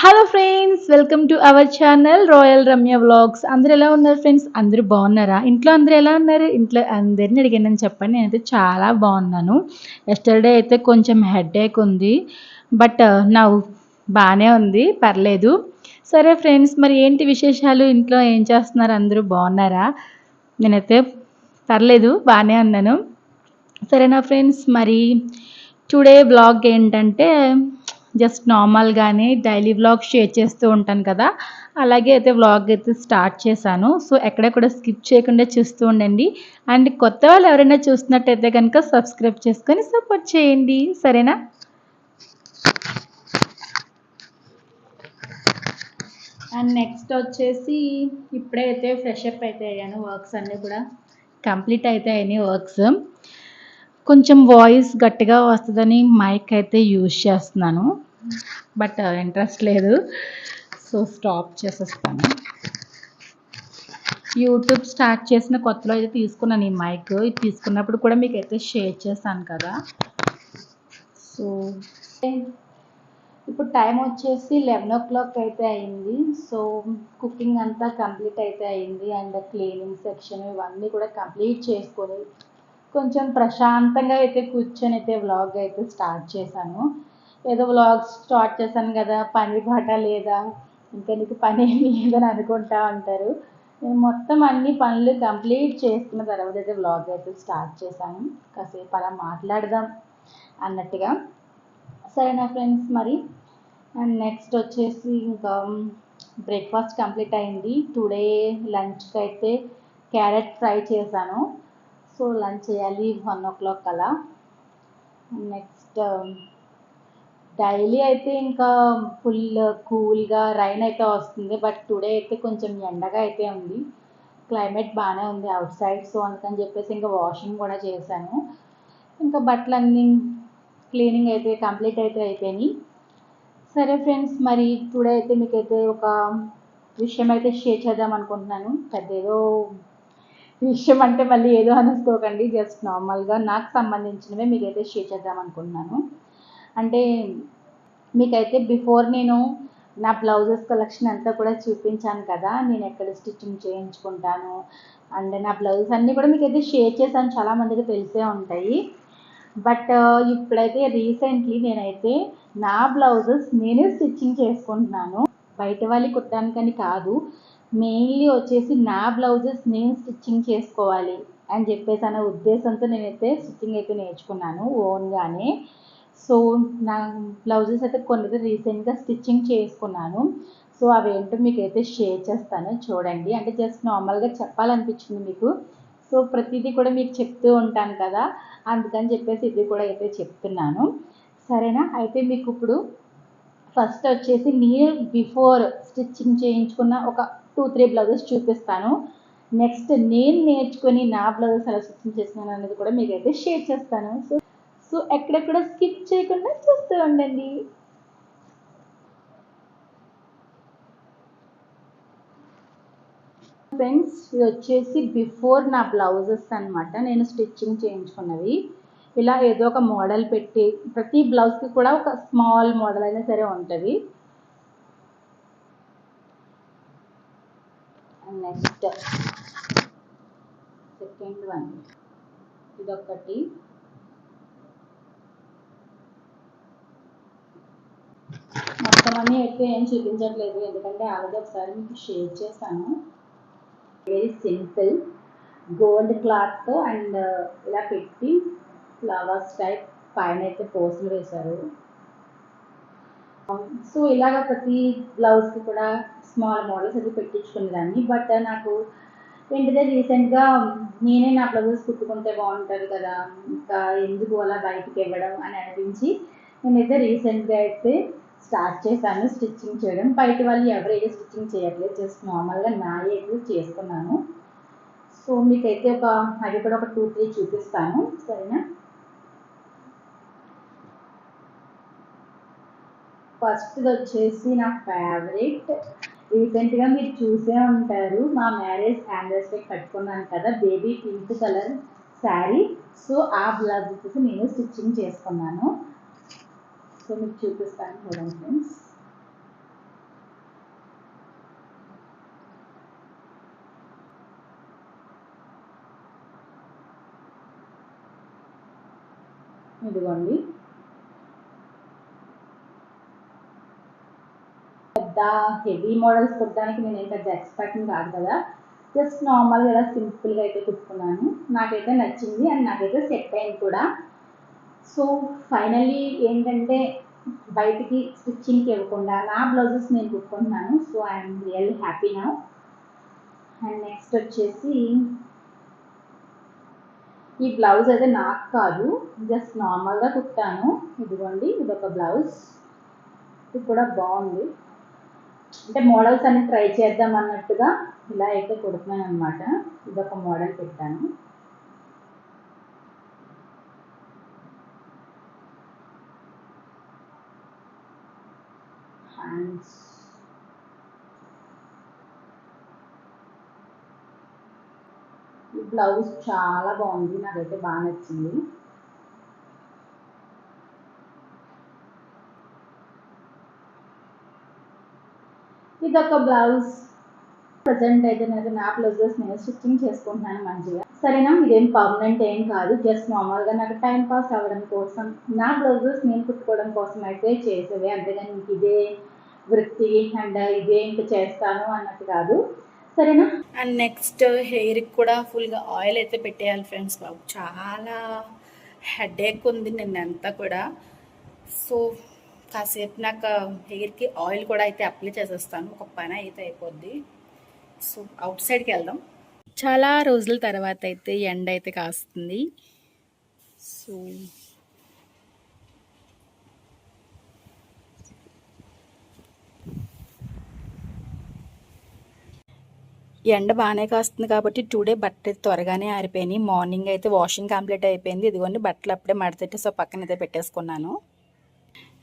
Hello friends, welcome to our channel royal Ramya vlogs. అందరూ ఎలా ఉన్నారు ఫ్రెండ్స్? అందరూ బాగున్నారా? ఇంట్లో అందరూ ఎలా ఉన్నారు? ఇంట్లో అందరిని అడిగానని చెప్పండి. నేనైతే చాలా బాగున్నాను. ఎస్టర్డే అయితే కొంచెం హెడేక్ ఉంది, బట్ నా బాగానే ఉంది, పర్లేదు. సరే ఫ్రెండ్స్, మరి ఏంటి విశేషాలు? ఇంట్లో ఏం చేస్తున్నారు? అందరూ బాగున్నారా? నేనైతే పర్లేదు, బాగానే ఉన్నాను. సరేనా ఫ్రెండ్స్, మరి టుడే వ్లాగ్ ఏంటంటే జస్ట్ నార్మల్గానే డైలీ వ్లాగ్ షేర్ చేస్తూ ఉంటాను కదా, అలాగే అయితే వ్లాగ్ అయితే స్టార్ట్ చేశాను. సో ఎక్కడ కూడా స్కిప్ చేయకుండా చూస్తూ ఉండండి. అండ్ కొత్త వాళ్ళు ఎవరైనా చూస్తున్నట్టయితే కనుక సబ్స్క్రైబ్ చేసుకొని సపోర్ట్ చేయండి, సరేనా? అండ్ నెక్స్ట్ వచ్చేసి ఇప్పుడే అయితే ఫ్రెష్ అప్ అయితే అయ్యాను. వర్క్స్ అన్నీ కూడా కంప్లీట్ అయితే అయినాయి వర్క్స్. కొంచెం వాయిస్ గట్టిగా వస్తుందని మైక్ అయితే యూజ్ చేస్తున్నాను, బట్ ఇంట్రెస్ట్ లేదు, సో స్టాప్ చేసేస్తాను. యూట్యూబ్ స్టార్ట్ చేసిన కొత్తలో అయితే తీసుకున్నాను ఈ మైక్. ఇది తీసుకున్నప్పుడు కూడా మీకు అయితే షేర్ చేశాను కదా. సో ఇప్పుడు టైం వచ్చేసి 11 o'clock అయితే అయింది. సో కుకింగ్ అంతా కంప్లీట్ అయితే అయింది, అండ్ క్లీనింగ్ సెక్షన్ ఇవన్నీ కూడా కంప్లీట్ చేసుకొని కొంచెం ప్రశాంతంగా అయితే కూర్చొని అయితే వ్లాగ్ అయితే స్టార్ట్ చేశాను. ఏదో వ్లాగ్ స్టార్ట్ చేశాను కదా, పని పాట లేదా, ఇంకా నీకు పని ఏమి లేదని అనుకుంటా ఉంటారు. నేను మొత్తం అన్ని పనులు కంప్లీట్ చేసుకున్న తర్వాత అయితే వ్లాగ్ అయితే స్టార్ట్ చేశాను. కాసేపు అలా మాట్లాడదాం అన్నట్టుగా. సరేనా ఫ్రెండ్స్, మరి అండ్ నెక్స్ట్ వచ్చేసి ఇంకా బ్రేక్ఫాస్ట్ కంప్లీట్ అయింది. టుడే లంచ్కి అయితే క్యారెట్ ఫ్రై చేశాను. సో లంచ్ చేయాలి 1 o'clock అలా. నెక్స్ట్ డైలీ అయితే ఇంకా ఫుల్ కూల్గా రైన్ అయితే వస్తుంది, బట్ టుడే అయితే కొంచెం ఎండగా అయితే ఉంది. క్లైమేట్ బాగానే ఉంది అవుట్ సైడ్, సో అందుకని చెప్పేసి ఇంకా వాషింగ్ కూడా చేశాను. ఇంకా బట్టలన్నీ క్లీనింగ్ అయితే కంప్లీట్ అయితే అయిపోయినాయి. సరే ఫ్రెండ్స్, మరి టుడే అయితే మీకైతే ఒక విషయం అయితే షేర్ చేద్దాం అనుకుంటున్నాను. పెద్ద ఏదో విషయం అంటే మళ్ళీ ఏదో అనుకోకండి, జస్ట్ నార్మల్గా నాకు సంబంధించినవే మీకైతే షేర్ చేద్దాం అనుకుంటున్నాను. అంటే మీకైతే బిఫోర్ నేను నా బ్లౌజెస్ కలెక్షన్ అంతా కూడా చూపించాను కదా, నేను ఎక్కడ స్టిచ్చింగ్ చేయించుకుంటాను, అండ్ నా బ్లౌజెస్ అన్నీ కూడా మీకైతే షేర్ చేశాను, చాలామందికి తెలిసే ఉంటాయి. బట్ ఇప్పుడైతే రీసెంట్లీ నేనైతే నా బ్లౌజెస్ నేనే స్టిచ్చింగ్ చేసుకుంటున్నాను. బయట వాళ్ళు కుట్టడానికని కాదు, మెయిన్లీ వచ్చేసి నా బ్లౌజెస్ నేను స్టిచ్చింగ్ చేసుకోవాలి అని చెప్పేసి అనే ఉద్దేశంతో నేనైతే స్టిచ్చింగ్ అయితే నేర్చుకున్నాను ఓన్గానే. సో నా బ్లౌజెస్ అయితే కొన్ని రీసెంట్గా స్టిచ్చింగ్ చేసుకున్నాను. సో అవేంటో మీకు అయితే షేర్ చేస్తాను, చూడండి. అంటే జస్ట్ నార్మల్గా చెప్పాలనిపించింది మీకు. సో ప్రతిదీ కూడా మీకు చెప్తూ ఉంటాను కదా, అందుకని చెప్పేసి ఇది కూడా అయితే చెప్తున్నాను, సరేనా? అయితే మీకు ఇప్పుడు ఫస్ట్ వచ్చేసి నేను బిఫోర్ స్టిచ్చింగ్ చేయించుకున్న ఒక 2-3 బ్లౌజెస్ చూపిస్తాను. నెక్స్ట్ నేను నేర్చుకొని నా బ్లౌజెస్ ఎలా స్టిచ్చింగ్ చేస్తున్నాను అనేది కూడా మీకైతే షేర్ చేస్తాను. సో ఎక్కడెక్కడ స్కిప్ చేయకుండా చూస్తూ ఉండండి. ఫ్రెండ్స్, ఇది వచ్చేసి బిఫోర్ నా బ్లౌజెస్ అనమాట, నేను స్టిచ్చింగ్ చేయించుకున్నవి. ఇలా ఏదో ఒక మోడల్ పెట్టి ప్రతి బ్లౌజ్కి కూడా ఒక స్మాల్ మోడల్ అయినా సరే ఉంటుంది. నెక్స్ట్ సెకండ్ వన్ ఇదొకటి. మొత్తం అన్నీ అయితే ఏం చూపించట్లేదు, ఎందుకంటే ఆల్రెడీ ఒకసారి మీకు షేర్ చేశాను. Very simple gold cloth and ఇలా పెట్టి ఫ్లవర్స్ టైప్ పైన అయితే పోస్టులు వేశారు. సో ఇలాగ ప్రతి బ్లౌజ్కి కూడా స్మాల్ మోడల్స్ అయితే పెట్టించుకునేదాన్ని. బట్ నాకు ఏంటిదే రీసెంట్గా నేనే నా బ్లౌజెస్ కుట్టుకుంటే బాగుంటుంది కదా, ఇంకా ఎందుకు అలా బయటికి ఇవ్వడం అని అనిపించి నేనైతే రీసెంట్గా అయితే స్టార్ట్ చేశాను స్టిచ్చింగ్ చేయడం. బయట వాళ్ళు ఎవరైతే స్టిచ్చింగ్ చేయట్లేదు, జస్ట్ నార్మల్గా నా అయితే చేసుకున్నాను. సో మీకైతే అవి కూడా ఒక 2-3 చూపిస్తాను, సరేనా? ఫస్ట్ వచ్చేసి నా ఫేవరెట్, రీసెంట్గా మీరు చూసే ఉంటారు, మా మ్యారేజ్ యానివర్సరీ కట్టుకున్నాను కదా, baby pink colour sari. So ఆ బ్లౌజ్ వచ్చేసి నేను స్టిచ్చింగ్ చేసుకున్నాను. సో మీకు చూపిస్తాను చూడండి ఫ్రెండ్స్. ఇదిగోండి, పెద్ద హెవీ మోడల్స్ కుట్టడానికి నేను పెద్ద ఎక్స్పర్ట్ని కాదు కదా, జస్ట్ నార్మల్గా ఇలా సింపుల్గా అయితే కుట్టుకున్నాను. నాకైతే నచ్చింది అండ్ నాకైతే సెట్ అయింది కూడా. సో ఫైనల్లీ ఏంటంటే బయటికి స్టిచ్చింగ్కి ఇవ్వకుండా నా బ్లౌజెస్ నేను కుట్టుకుంటున్నాను. So I'm really happy now. And next వచ్చేసి ఈ బ్లౌజ్ అయితే నాకు కాదు, జస్ట్ నార్మల్గా కుట్టాను. ఇదిగోండి, ఇదొక బ్లౌజ్. ఇది కూడా బాగుంది. అంటే మోడల్స్ అన్ని ట్రై చేద్దాం అన్నట్టుగా ఇలా అయితే కుడుతున్నాను అనమాట. ఇదొక మోడల్ పెట్టాను. హ్యాండ్స్, ఈ బ్లౌజ్ చాలా బాగుంది, నాకైతే బాగా నచ్చింది. ఇదొక బ్లౌజ్. ప్రజెంట్ అయితే నేను నా బ్లౌజెస్ నేను స్టిచ్చింగ్ చేసుకుంటున్నాను మంచిగా. సరేనా, ఇదేం పర్మనెంట్ ఏం కాదు, జస్ట్ నార్మల్గా నాకు టైం పాస్ అవ్వడం కోసం నా బ్లౌజెస్ నేను కుట్టుకోవడం కోసం అయితే చేసేవి. అంతేగాని ఇంక ఇదే వృత్తి అండ్ ఇదే ఇంక చేస్తాను అన్నట్టు కాదు. సరేనా. అండ్ నెక్స్ట్ హెయిర్కి కూడా ఫుల్గా ఆయిల్ అయితే పెట్టేయాలి ఫ్రెండ్స్. బాబు చాలా హెడేక్ ఉంది నిన్నంతా కూడా. సో కాసేపు నాకు హెయిర్కి ఆయిల్ కూడా అయితే అప్లై చేసేస్తాను, ఒక పని అయితే అయిపోద్ది. సో అవుట్ సైడ్కి వెళ్దాం. చాలా రోజుల తర్వాత అయితే ఎండ అయితే కాస్తుంది. సో ఎండ బాగానే కాస్తుంది కాబట్టి టుడే బట్టలు త్వరగానే ఆరిపోయినాయి. మార్నింగ్ అయితే వాషింగ్ కంప్లీట్ అయిపోయింది. ఇదిగోండి బట్టలు అప్పుడే మడతెట్టి సో పక్కన అయితే పెట్టేసుకున్నాను.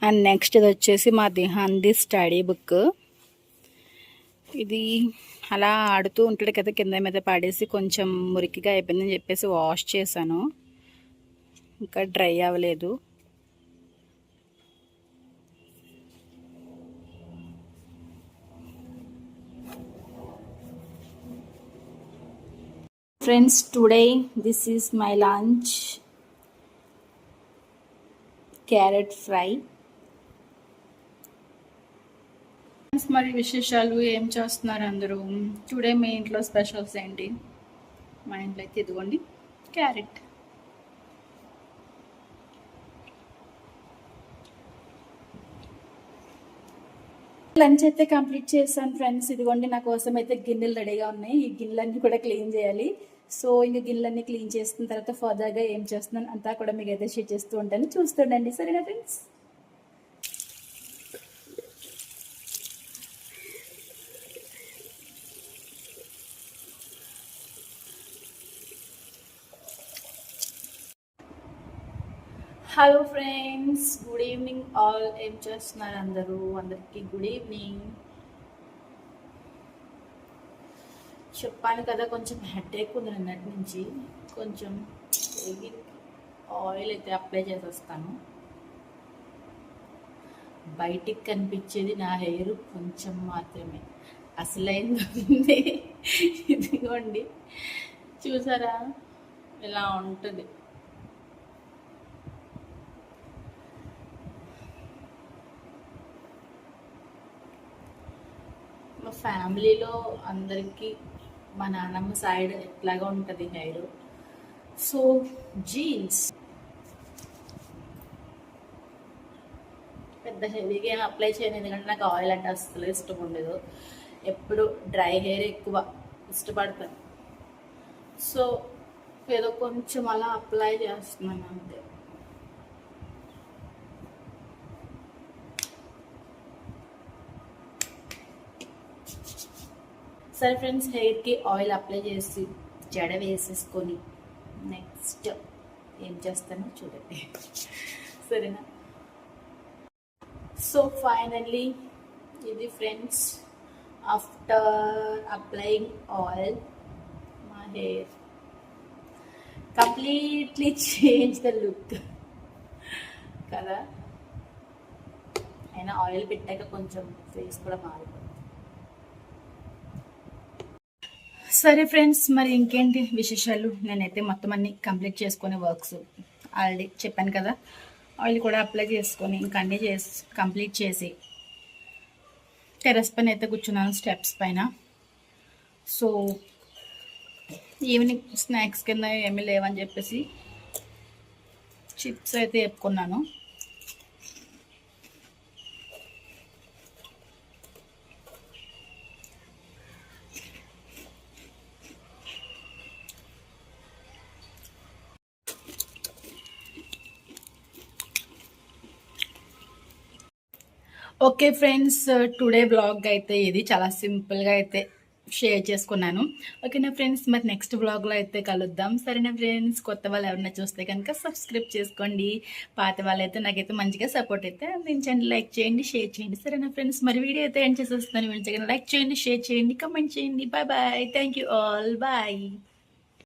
అండ్ నెక్స్ట్ ఇది వచ్చేసి మా దిహాన్ది స్టడీ బుక్. ఇది అలా ఆడుతూ ఉంటాడు కదా, కింద మీద పడేసి కొంచెం మురికిగా అయిపోయిందని చెప్పేసి వాష్ చేశాను, ఇంకా డ్రై అవ్వలేదు. Friends today this is my lunch, carrot fry. మరి విశేషాలు ఏం చేస్తున్నారు అందరూ? టుడే మీ ఇంట్లో స్పెషల్స్ ఏంటి? మా ఇంట్లో అయితే ఇదిగోండి క్యారెట్. లంచ్ అయితే కంప్లీట్ చేశాను ఫ్రెండ్స్. ఇదిగోండి నా కోసం అయితే గిన్నెలు రెడీగా ఉన్నాయి. ఈ గిన్నెలన్నీ కూడా క్లీన్ చేయాలి. సో ఇంక గిన్నెలన్నీ క్లీన్ చేసుకున్న తర్వాత ఫర్దర్గా ఏం చేస్తున్నాను అంతా కూడా మీకు అయితే షేర్ చేస్తూ ఉంటాను, చూస్తుండండి. సరేనా friends? Hello friends, good evening all. ఏం చేస్తున్నారు అందరూ? అందరికీ గుడ్ ఈవినింగ్. చెప్పాను కదా కొంచెం హెడేక్ ఉంది నిన్నటి నుంచి. కొంచెం ఆయిల్ అయితే అప్లై చేసేస్తాను. బయటికి కనిపించేది నా హెయిర్ కొంచెం మాత్రమే, అసలైంది ఇదిగోండి చూసారా ఇలా ఉంటుంది. మా ఫ్యామిలీలో అందరికీ మా నాన్నమ్మ సైడ్ ఎట్లాగా ఉంటుంది హెయిర్. సో జీన్స్ పెద్ద హెవీగా ఏం అప్లై చేయను, ఎందుకంటే నాకు ఆయిల్ అంటే అస్సలు ఇష్టం ఉండదు. ఎప్పుడు డ్రై హెయిర్ ఎక్కువ ఇష్టపడతాను. సో ఏదో కొంచెం అలా అప్లై చేస్తున్నాను అంతే. సరే ఫ్రెండ్స్, హెయిర్కి ఆయిల్ అప్లై చేసి జడ వేసేసుకొని నెక్స్ట్ ఏం చేస్తానో చూడండి, సరేనా? సో ఫైనల్లీ ఇది ఫ్రెండ్స్, ఆఫ్టర్ అప్లయింగ్ ఆయిల్ మా hair completely change the look కదా. అయినా ఆయిల్ పెట్టాక కొంచెం ఫేస్ కూడా మారిపోతుంది. సరే ఫ్రెండ్స్, మరి ఇంకేంటి విశేషాలు? నేనైతే మొత్తం అన్ని కంప్లీట్ చేసుకునే వర్క్స్ ఆల్రెడీ చెప్పాను కదా, ఆయిల్ కూడా అప్లై చేసుకొని ఇంకా అన్నీ కంప్లీట్ చేసి టెర్రస్ పైన అయితే కూర్చున్నాను, స్టెప్స్ పైన. సో ఈవినింగ్ స్నాక్స్ కింద ఏమీ లేవని చెప్పేసి చిప్స్ అయితే చెప్పుకున్నాను. ఓకే ఫ్రెండ్స్, టుడే బ్లాగ్ అయితే ఇది చాలా సింపుల్గా అయితే షేర్ చేసుకున్నాను. ఓకేనా ఫ్రెండ్స్, మరి నెక్స్ట్ బ్లాగ్లో అయితే కలుద్దాం. సరేనా ఫ్రెండ్స్, కొత్త వాళ్ళు ఎవరైనా చూస్తే కనుక సబ్స్క్రైబ్ చేసుకోండి. పాత వాళ్ళైతే నాకైతే మంచిగా సపోర్ట్ అయితే అందించండి, లైక్ చేయండి, షేర్ చేయండి. సరేనా ఫ్రెండ్స్, మరి వీడియో అయితే ఎండ్ చేసేస్తాను. మంచిగా లైక్ చేయండి, షేర్ చేయండి, కమెంట్ చేయండి. Bye bye, thank you all, bye.